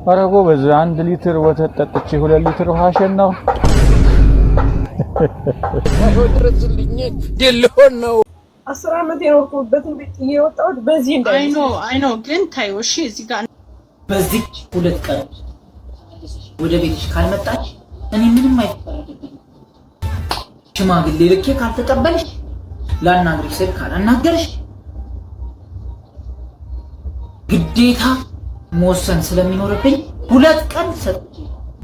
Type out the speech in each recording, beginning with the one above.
ኧረ ጎበዝ 1 ሊትር ወተት ጠጥቼ 2 ሊትር ውሃ ሸናው። ድረስልኝ የለሆን ነው 10 ዓመት የኖርኩበትን ቤት እየወጣሁት በዚህ እንደ አይ ኖ ግን ታዩ እሺ እዚህ ጋር በዚህ 2 ቀን ወደ ቤትሽ ካልመጣች እኔ ምንም አይፈረድብኝ። ሽማግሌ ልኬ ካልተቀበልሽ ላናግርሽ ስል ካላናገርሽ ግዴታ መወሰን ስለሚኖርብኝ 2 ቀን ሰጥቼ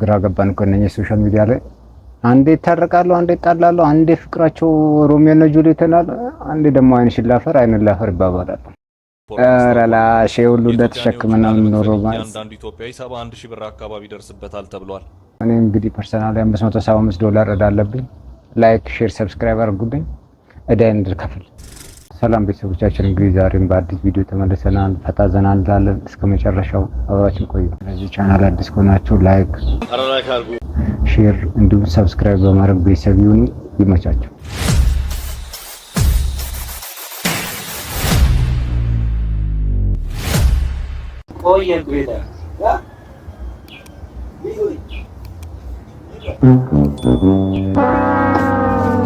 ግራ ገባን እኮ እነኚህ ሶሻል ሚዲያ ላይ አንዴ ታረቃሉ፣ አንዴ ጣላሉ፣ አንዴ ፍቅራቸው ሮሚዮ እና ጁሊየት ተላለ፣ አንዴ ደግሞ አይንሽን ላፈር አይንን ላፈር ይባባላሉ። አራላሽ ሁሉ እንደተሸክመና ነው ማለት አንዳንድ ኢትዮጵያዊ 71000 ብር አካባቢ ደርስበታል ተብሏል። እኔ እንግዲህ ፐርሰናሊ $575 እዳለብኝ። ላይክ ሼር ሰብስክራይብ አድርጉልኝ እዳዬን እንድከፍል። ሰላም ቤተሰቦቻችን፣ እንግዲህ ዛሬም በአዲስ ቪዲዮ ተመልሰናል። ፈታ ዘና እንላለን። እስከመጨረሻው አብራችን ቆዩ። ለዚህ ቻናል አዲስ ከሆናችሁ ላይክ አድርጉ፣ ሼር እንዲሁም ሰብስክራይብ በማድረግ ቤተሰብ ይሁኑ። ይመቻችሁ። ቆየ ግሬዳ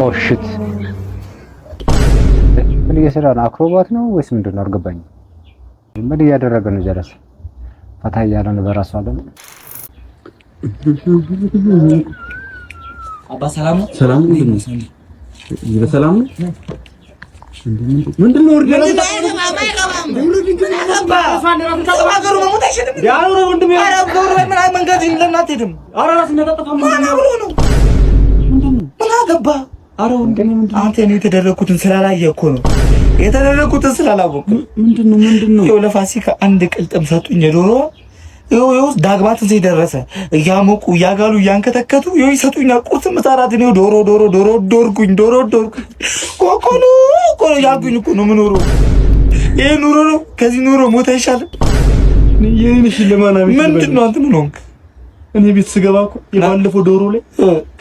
ኦሽት ምን እየሰራ ነው? አክሮባት ነው ወይስ ምንድን ነው? አልገባኝም። ምን እያደረገ ነው? ጀለስ ፈታ እያለ ነው በራሱ አለ። አባ ሰላም ነው? ሰላም ነው? በሰላም ነው? ምንድን ነው? አንተ እኔ የተደረኩትን ስላላየ እኮ ነው የተደረኩትን ስላላወቅኩ። ምንድነው? ይኸው ለፋሲካ 1 ቅልጥም ሰጡኝ ዶሮ። ይኸው ዳግማትን ሲደረሰ እያሞቁ እያጋሉ እያንከተከቱ ይኸው ይሰጡኛል። ቁርስ ምሳራት ነው ዶሮ ዶርኩኝ ኮኮሎ ያልኩኝ እኮ ነው የምኖረው። ይሄ ኑሮ ነው። ከዚህ ኑሮ ሞት አይሻልም? የኔሽ ለማናም ምንድነው? አንተ ምን ሆንክ? እኔ ቤት ስገባ እኮ የባለፈው ዶሮ ላይ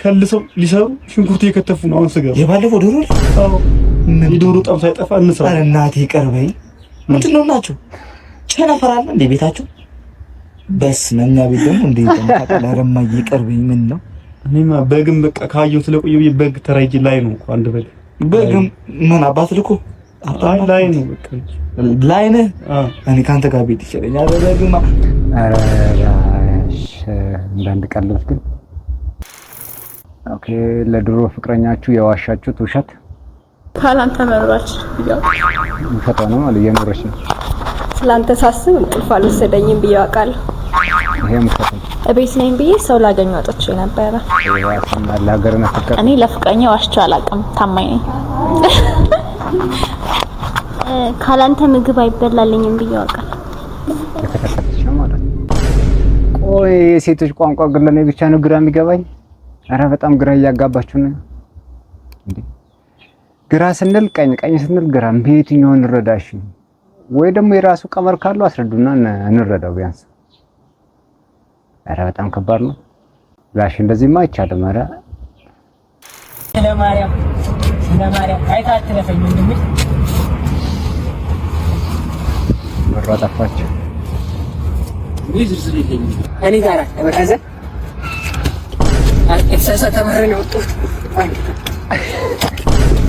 ከልሰው ሊሰሩ ሽንኩርት እየከተፉ ነው። አሁን ስገባ የባለፈው ዶሮ ላይ አዎ፣ የዶሮ ጣም ሳይጠፋ እንስራ። አረ እናቴ ቀርበይ። ምንድነው ናቸው? ቸነፈራለ እንደ ቤታቸው በስመኛ ቤት ደግሞ እንደ ተንታቀላረማ ይቀርበኝ። ምን ነው? እኔማ በግም በቃ ካየው ስለቆየው በግ ተራይ ላይ ነው እኮ አንድ በግም ምን አባት ልኮ ላይ ነው በቃ ላይ ነህ። እኔ ካንተ ጋር ቤት ይችላል። በግማ እንዳንድ ቀለስ ግን ኦኬ። ለድሮ ፍቅረኛችሁ የዋሻችሁት ውሸት ካላንተ መኖራች ይያው ውሸት ነው ማለት የኖረች ነው። ስላንተ ሳስብ እንቅልፍ አልወሰደኝም ብዬ አውቃለሁ። ይሄ ውሸት ነው። እቤት ነኝ ብዬ ሰው ላገኝ ወጥቼ ነበር። ለሀገርና ፍቅር እኔ ለፍቅረኛ ዋሽቼ አላውቅም። ታማኝ ነኝ። ካላንተ ምግብ አይበላልኝም ብዬ አውቃለሁ። የተከተለች ነው ማለት ነው። ቆይ የሴቶች ቋንቋ ግን ለኔ ብቻ ነው ግራ የሚገባኝ። አረ በጣም ግራ እያጋባችሁ ነው እንዴ! ግራ ስንል ቀኝ፣ ቀኝ ስንል ግራ፣ በየትኛው እንረዳሽ? ወይ ደግሞ የራሱ ቀመር ካለው አስረዱና እንረዳው ቢያንስ። አረ በጣም ከባድ ነው ጋሽ፣ እንደዚህማ አይቻልም። አረ ስለማርያም አይታት ለፈኝ እንደምን በራ ጠፋች። እኔ ጋር ተበረዘ እክሰሰ ተመረነ ወጥቶ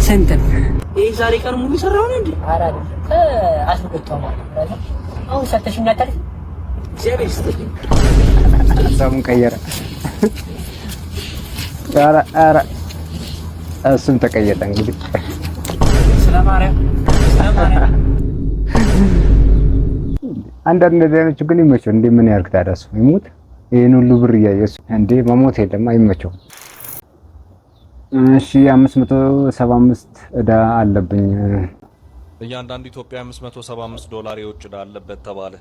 ሰንተን ይሄ ዛሬ ቀን ሙሉ ሰራው ነው እንዴ? ኧረ አይደል አስበቀው ማለት አሁን ሰተሽኛ ታሪክ ጀቤስ ሀሳቡን ቀየረ። ኧረ እሱም ተቀየጠ እንግዲህ ስለማርያም አንዳንድ ነገሮች ግን ይመቸው እንዴ? ምን ያርግ ታዲያ? እሱ ይሙት ይሄን ሁሉ ብር እያየሱ እንዴ መሞት የለም አይመቸው። እሺ 575 እዳ አለብኝ። እያንዳንዱ ኢትዮጵያ $575 የውጭ ዕዳ አለበት ተባለ።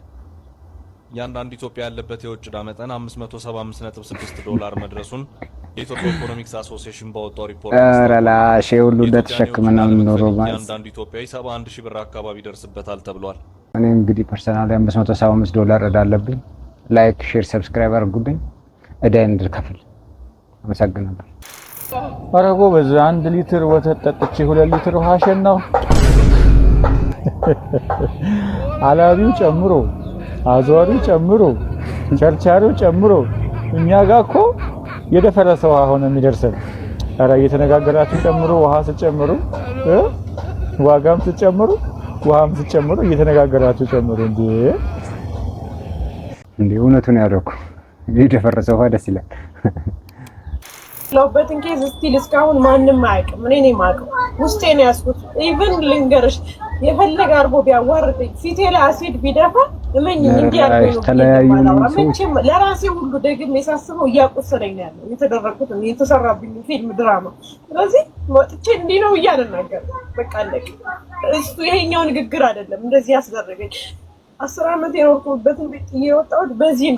እያንዳንዱ ኢትዮጵያ ያለበት የውጭ ዕዳ መጠን $575.6 መድረሱን የኢትዮጵያ ኢኮኖሚክስ አሶሲዬሽን ባወጣው ሪፖርት አራላሽ ሁሉ እንደተሸክመና ነው ማለት እያንዳንዱ ኢትዮጵያዊ 71000 ብር አካባቢ ደርስበታል ተብሏል። እኔ እንግዲህ ፐርሰናሊ $575 እዳለብኝ። ላይክ ሼር ሰብስክራይብ አድርጉልኝ እዳዬን እንድከፍል። አመሰግናለሁ። ኧረ ጎበዝ 1 ሊትር ወተት ጠጥቼ 2 ሊትር ውሃ ሸናው። አላቢው ጨምሮ አዟሪው ጨምሮ ቸርቻሪው ጨምሮ እኛ ጋር እኮ የደፈረሰ ውሃ ሆነ የሚደርሰን። ኧረ እየተነጋገራችሁ ጨምሩ፣ ውሃ ስጨምሩ ዋጋም ስጨምሩ ውሃም ስጨምሩ እየተነጋገራችሁ ጨምሩ። እንዴ እውነቱን ያደረኩ የደፈረሰ ውሃ ደስ ይላል። ለውበትን ኬዝ ስቲል እስካሁን ማንንም አያውቅም። እኔ ነኝ የማውቀው፣ ውስጤ ነው ያስኩት። ኢቭን ልንገርሽ የፈለገ አርጎ ቢያዋርደኝ ፊቴ ላይ አሲድ ቢደፋ እመኝ እንዲህ አርጎ ተለያዩ ለራሴ ሁሉ ደግሜ ሳስበው እያቆሰለኝ ነው ያለው የተደረኩት የተሰራብኝ ፊልም ድራማ። ስለዚህ ወጥቼ እንዲህ ነው እያልናገር በቃ አለቀ። እሱ ይሄኛው ንግግር አይደለም እንደዚህ ያስደረገኝ። 10 ዓመት የኖርኩበትን ቤት እየወጣሁት በዚህ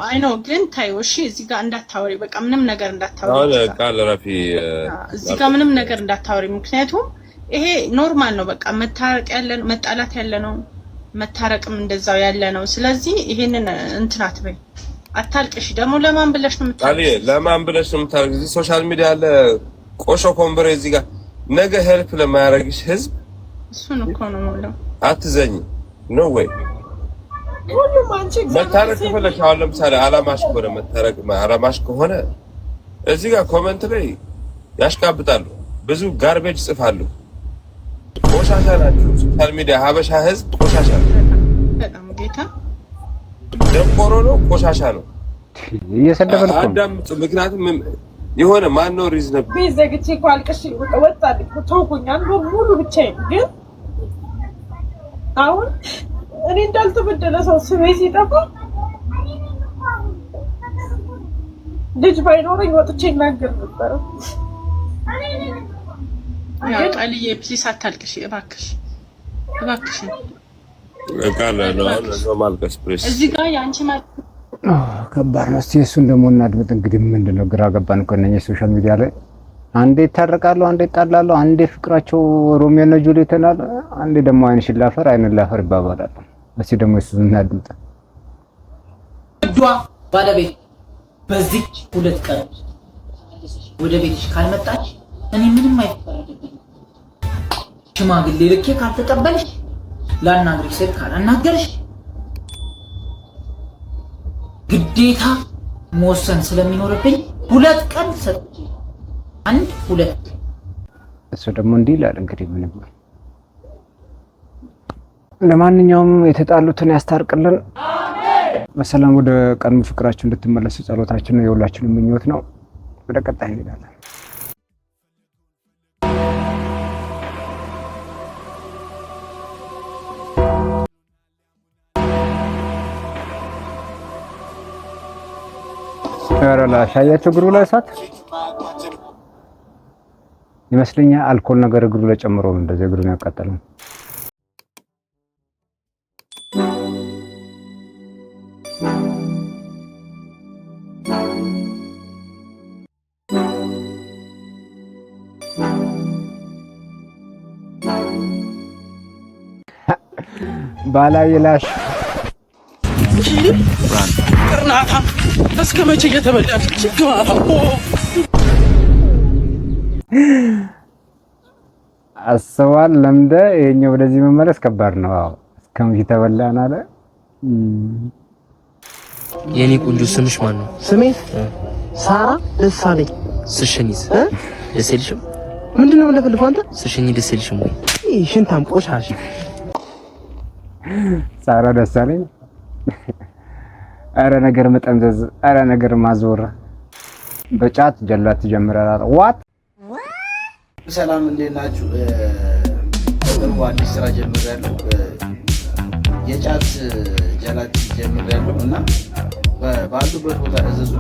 አይ ኖ ግን ታይው እሺ፣ እዚህ ጋር እንዳታወሪ፣ በቃ ምንም ነገር እንዳታወሪ። ቃል ረፊ እዚህ ጋር ምንም ነገር እንዳታወሪ፣ ምክንያቱም ይሄ ኖርማል ነው። በቃ መታረቅ ያለ ነው፣ መጣላት ያለ ነው፣ መታረቅም እንደዛው ያለ ነው። ስለዚህ ይሄንን እንትን አትበይ፣ አታልቅሽ። ደግሞ ለማን ብለሽ ነው የምታልቅሽ? ለማን ብለሽ ነው የምታልቅሽ? እዚህ ሶሻል ሚዲያ አለ ቆሾ ኮምብሬ እዚህ ጋር ነገ ሄልፕ ለማያረግሽ ህዝብ እሱን እኮ ነው የምለው። አትዘኝ ነው ወይ ሁሉም አንቺ መታረቅ ከፈለሽ አሁን ለምሳሌ አላማሽ ከሆነ መታረቅ አላማሽ ከሆነ እዚህ ጋር ኮሜንት ላይ ያሽቃብጣሉ፣ ብዙ ጋርቤጅ ጽፋሉ። ቆሻሻ ናችሁ። ሶሻል ሚዲያ ሀበሻ ህዝብ ቆሻሻ ነው። በጣም ጌታ ደንቆሮ ነው፣ ቆሻሻ ነው። እየሰደበን እኮ አዳምጡ። ምክንያቱም የሆነ ማን ነው ሪዝነብል ቢዘግቼ ቋልቅሽ ወጣልኝ ተውኩኝ። አንዱ ሙሉ ብቻዬን ግን አሁን እኔ እንዳልተበደለ ሰው ስሜ ሲጠፋ ልጅ ባይኖረኝ ወጥቼ እናገር ነበር። ያው ቃልዬ ፕሊስ አታልቅሽ እባክሽ፣ እባክሽ ቃል ነው ነው ማልቀስ ፕሊስ። እዚህ ጋር ያንቺ ማለት ከባድ ነው። እስቲ እሱን ደግሞ እናድምጥ። እንግዲህ ምንድነው ግራ ገባን እኮ እነኚህ ሶሻል ሚዲያ ላይ አንዴ ይታረቃሉ፣ አንዴ ይጣላሉ፣ አንዴ ፍቅራቸው ሮሚዮ እና ጁሊየት ይላል፣ አንዴ ደግሞ አይንሽን ላፈር አይንን ላፈር ይባባላሉ። እስቲ ደግሞ እሱን እናድምጥ። ዱአ ባለቤት በዚህ 2 ቀን ወደ ቤትሽ ካልመጣች እኔ ምንም አይፈረድብኝ። ሽማግሌ ልኬ ካልተቀበልሽ ላናግርሽ ስል ካላናገርሽ ግዴታ መወሰን ስለሚኖርብኝ 2 ቀን ሰጥቼ 1-2 እሱ ደግሞ እንዲህ ይላል። እንግዲህ ምንም ለማንኛውም የተጣሉትን ያስታርቅልን፣ በሰላም ወደ ቀድሞ ፍቅራችሁ እንድትመለሱ ጸሎታችን ነው፣ የሁላችንም ምኞት ነው። ወደ ቀጣይ እንሄዳለን። ኧረ ላሻያቸው እግሩ ላይ እሳት ይመስለኛል። አልኮል ነገር እግሩ ላይ ጨምሮ ነው እንደዚህ እግሩን ያቃጠለው። ባላየላሽ ቅርናታ እስከ መቼ እየተበላሽ አስዋል ለምደ ይሄኛው ወደዚህ መመለስ ከባድ ነው። አዎ እስከመቼ ተበላን አለ። የኔ ቆንጆ ስምሽ ማን ነው? ስሜ ሳራ ደሳለኝ። ስሽኒስ ደስ ይልሽም? ምንድነው ለፈልፈው አንተ? ስሽኒ ደስ ይልሽም ወይ? ሽንታም ቆሻሽ ሳራ ደሳለኝ። አረ ነገር መጠምዘዝ፣ አረ ነገር ማዞር፣ በጫት ጀላት ጀምራለህ። ዋት ሰላም እንዴት ናችሁ? በቅርቡ አዲስ ስራ ጀምሬያለሁ። የጫት ጀላት ጀምሬያለሁ እና ባሉበት ቦታ እዘዙ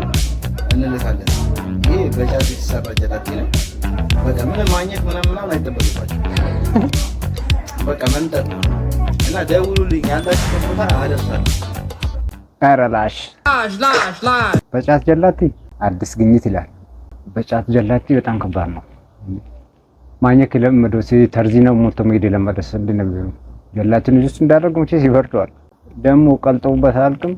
እንልካለን። ይሄ በጫት የተሰራ ጀላት ነው። በቃ ምንም ማግኘት ምናምን አይጠበቅባችሁ። በቃ መንጠጥ ነው እና ደውሉልኝ፣ ያላችሁበት ቦታ አደርሳለሁ። ኧረ ላሽ በጫት ጀላቲ አዲስ ግኝት ይላል። በጫት ጀላቲ በጣም ከባድ ነው። ማግኘት ለመደው ተርዚና ሞቶ መሄድ ለመደስ እንደነበር ጀላቲን ጁስ እንዳደረገው መቼ ይፈርደዋል። ደግሞ ቀልጠውበት አልቅም